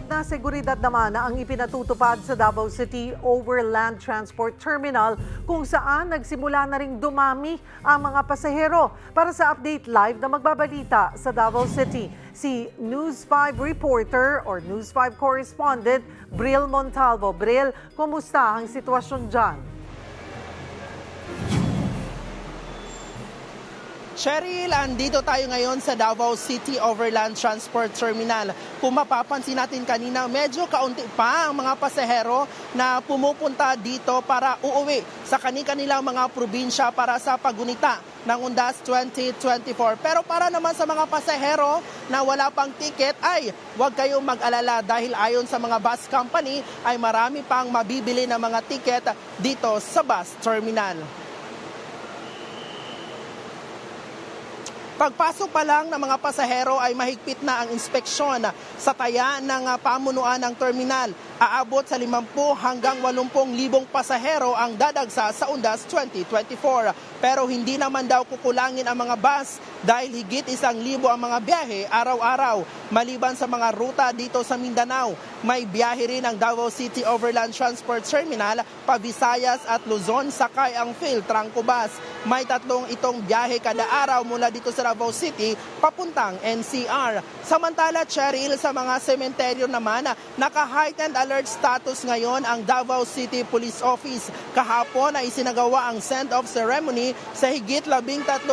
na seguridad naman ang ipinatutupad sa Davao City Overland Transport Terminal kung saan nagsimula na ring dumami ang mga pasahero. Para sa update live na magbabalita sa Davao City, si News 5 reporter or News 5 correspondent Bril Montalvo. Bril, kumusta ang sitwasyon dyan? Cheryl, andito tayo ngayon sa Davao City Overland Transport Terminal. Kung mapapansin natin kanina, medyo kaunti pa ang mga pasahero na pumupunta dito para uuwi sa kanilang mga probinsya para sa pagunita ng Undas 2024. Pero para naman sa mga pasahero na wala pang ticket ay huwag kayong mag-alala dahil ayon sa mga bus company ay marami pang mabibili na mga ticket dito sa bus terminal. Pagpasok pa lang ng mga pasahero ay mahigpit na ang inspeksyon sa taya ng pamunuan ng terminal. Aabot sa 50 hanggang 80,000 pasahero ang dadagsa sa Undas 2024. Pero hindi naman daw kukulangin ang mga bus dahil higit 1,000 ang mga biyahe araw-araw. Maliban sa mga ruta dito sa Mindanao, may biyahe rin ang Davao City Overland Transport Terminal pa Visayas at Luzon sakay ang Philtrangco bus. May 3 itong biyahe kada araw mula dito sa Davao City papuntang NCR. Samantala, Cheryl, sa mga sementeryo naman, naka-heightened alert status ngayon ang Davao City Police Office. Kahapon ay isinagawa ang send-off ceremony sa higit 13,000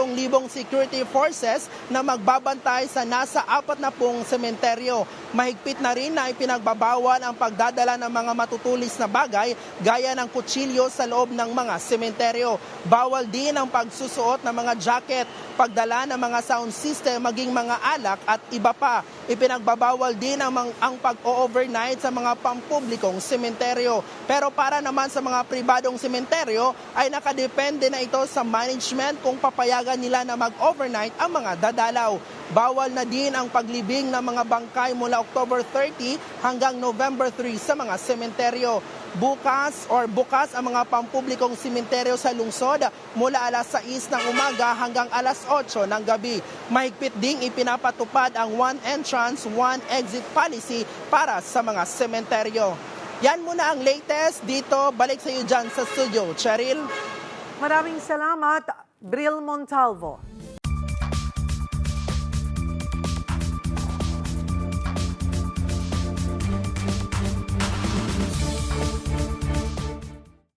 security forces na magbabantay sa nasa 40 sementeryo. Mahigpit na rin na ipinagbabawal ang pagdadala ng mga matutulis na bagay gaya ng kutsilyo sa loob ng mga sementeryo. Bawal din ang pagsusuot ng mga jacket, pagdala ng mga sound system, maging mga alak at iba pa. Ipinagbabawal din ang pag-overnight sa mga pampublikong sementeryo. Pero para naman sa mga pribadong sementeryo ay nakadepende na ito sa management kung papayagan nila na mag-overnight ang mga dadalaw. Bawal na din ang paglibing ng mga bangkay mula October 30 hanggang November 3 sa mga sementeryo. Bukas ang mga pampublikong sementeryo sa lungsod mula alas 6 ng umaga hanggang alas 8 ng gabi. Mahigpit ding ipinapatupad ang one entrance, one exit policy para sa mga sementeryo. Yan muna ang latest dito. Balik sa iyo dyan sa studio. Cheryl? Maraming salamat, Bril Montalvo.